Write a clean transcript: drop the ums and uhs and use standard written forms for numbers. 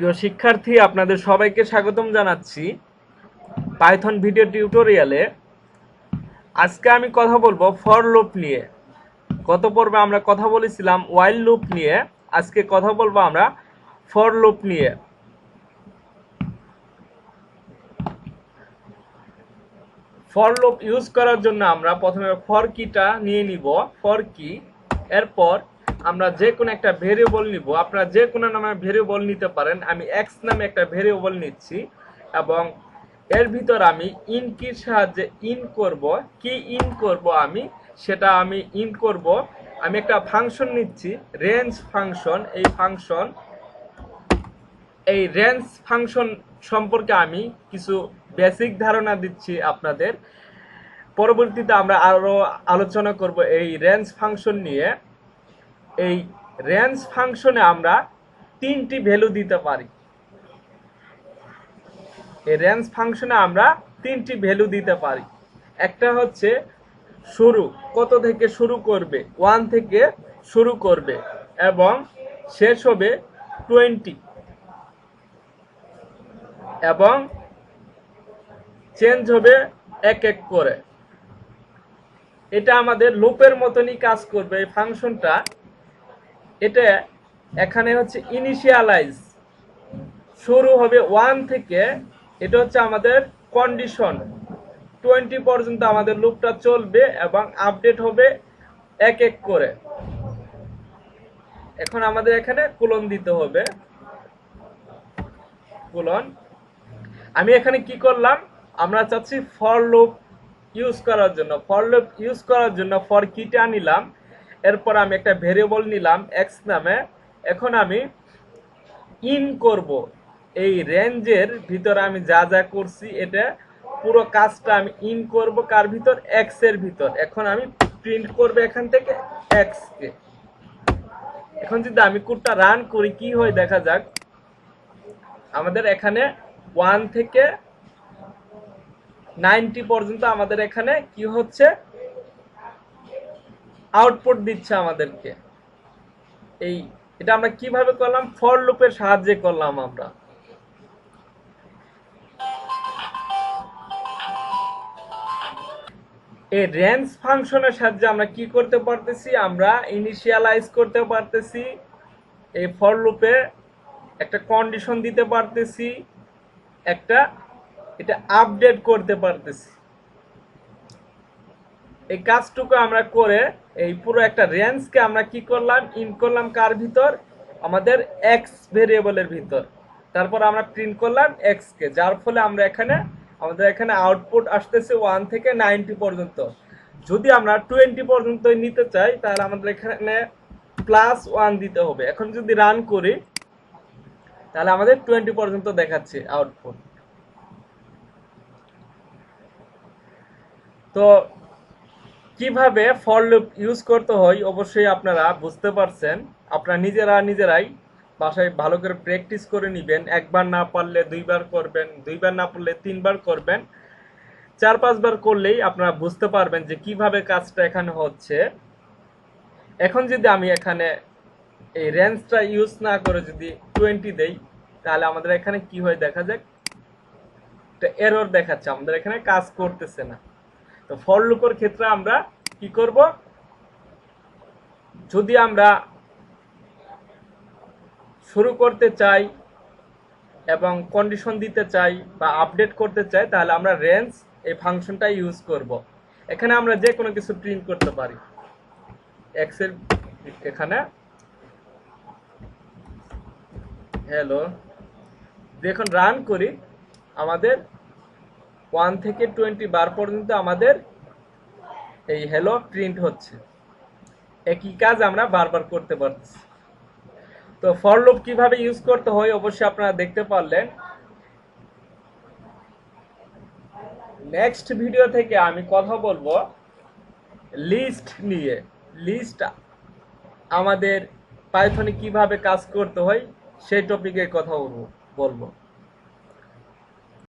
প্রিয় শিক্ষার্থী, আপনাদের সবাইকে স্বাগতম জানাচ্ছি পাইথন ভিডিও টিউটোরিয়ালে। আজকে আমি কথা বলবো ফর লুপ নিয়ে। গত পর্বে আমরা কথা বলেছিলাম ওয়াইল লুপ নিয়ে, আজকে কথা বলবো আমরা ফর লুপ নিয়ে। ফর লুপ ইউজ করার জন্য আমরা প্রথমে ফর কিটা নিয়ে নিব, ফর কি। এরপর আমরা যে কোনো একটা ভেরিয়েবল নিব, আপনারা যে কোনো নামে ভেরিয়েবল নিতে পারেন। আমি এক্স নামে একটা ভেরিয়েবল নিচ্ছি এবং এর ভিতর আমি ইন কির সাহায্যে ইন করব। কি ইন করব আমি সেটা আমি ইন করব। আমি একটা ফাংশন নিচ্ছি, রেঞ্জ ফাংশন। এই রেঞ্জ ফাংশন সম্পর্কে আমি কিছু বেসিক ধারণা দিচ্ছি আপনাদের। পরবর্তীতে আমরা আরো আলোচনা করব এই রেঞ্জ ফাংশন নিয়ে। এই রেঞ্জ ফাংশনে আমরা তিনটি ভ্যালু দিতে পারি। এই রেঞ্জ ফাংশনে আমরা তিনটি ভ্যালু দিতে পারি। একটা হচ্ছে শুরু, কত থেকে শুরু করবে, 1 থেকে শুরু করবে এবং শেষ হবে 20, এবং চেঞ্জ হবে এক এক করে। এটা আমাদের লুপের মতনই কাজ করবে এই ফাংশনটা। এটা এখানে হচ্ছে ইনিশিয়ালাইজ, শুরু হবে 1 থেকে। এটা হচ্ছে আমাদের কন্ডিশন, 20 পর্যন্ত আমাদের লুপটা চলবে এবং আপডেট হবে এক এক করে। এখন আমাদের এখানে কোলন দিতে হবে, কোলন। আমি এখানে কি করলাম, আমরা চাচ্ছি ফর লুপ ইউজ করার জন্য। ফর লুপ ইউজ করার জন্য ফর কিটা নিলাম, এরপর আমি একটা ভেরিয়েবল নিলাম এক্স নামে। এখন আমি ইন করব এই রেঞ্জের ভিতরে। আমি যা যা করছি এটা পুরো কাজটা আমি ইন করব কার ভিতর, এক্স এর ভিতর। এখন আমি প্রিন্ট করব এখান থেকে এক্স কে। এখন যদি আমি কোডটা রান করি কি হয় দেখা যাক। আমাদের এখানে 1 থেকে 90 পর্যন্ত আমাদের এখানে কি হচ্ছে, আউটপুট দিচ্ছে আমাদেরকে। এটা আমরা কিভাবে করলাম, ফর লুপের সাহায্যে করলাম আমরা। এই রেঞ্জ ফাংশনের সাহায্যে আমরা কি করতে পারতেছি, আমরা ইনিশিয়ালাইজ করতে পারতেছি, এই ফর লুপে একটা কন্ডিশন দিতে পারতেছি, এটা আপডেট করতে পারতেছি। এই কাজটুকু আমরা করে এই পুরো একটা রেঞ্জকে আমরা কি করলাম, ইন করলাম কার ভিতর, আমাদের এক্স ভেরিয়েবলের ভিতর। তারপর আমরা প্রিন্ট করলাম এক্স কে, যার ফলে আমাদের এখানে আউটপুট আসতেছে 1 থেকে 90 পর্যন্ত। যদি আমরা 20 পর্যন্ত নিতে চাই তাহলে আমাদের এখানে +1 দিতে হবে। এখন যদি রান করি তাহলে আমাদের 20 পর্যন্ত দেখাচ্ছে আউটপুট। তো কিভাবে ফর লুপ ইউজ করতে হয় অবশ্যই আপনারা বুঝতে পারছেন। আপনারা নিজেরাই বাসায় ভালো করে প্র্যাকটিস করে নেবেন। একবার না পারলে দুইবার করবেন, দুইবার না পারলে তিনবার করবেন, 4-5 বার করলেই আপনারা বুঝতে পারবেন যে কিভাবে কাজটা এখানে হচ্ছে। এখন যদি আমি এখানে এই রেঞ্জটা ইউজ না করে যদি 20 দেই তাহলে আমাদের এখানে কি হয় দেখা যাক, একটা এরর দেখাচ্ছে, আমাদের এখানে কাজ করতেছে না। তো ফর লুপের ক্ষেত্রে আমরা কি করব, যদি আমরা শুরু করতে চাই এবং কন্ডিশন দিতে চাই বা আপডেট করতে চাই তাহলে আমরা রেঞ্জ এই ফাংশনটা ইউজ করব। এখানে আমরা যে কোনো কিছু প্রিন্ট করতে পারি। এক্স এর এখানে হ্যালো, এখন রান করি, আমাদের 1 থেকে 20 বার পর্যন্ত আমাদের এই হ্যালো প্রিন্ট হচ্ছে। একই কাজ আমরা বারবার করতে পারছি। তো ফর লুপ কিভাবে ইউজ করতে হয় অবশ্যই আপনারা দেখতে পারলেন। নেক্সট ভিডিও থেকে আমি কথা বলবো লিস্ট নিয়ে। লিস্ট আমাদের পাইথনে কিভাবে কাজ করতে হয় সেই টপিকে কথা বলবো।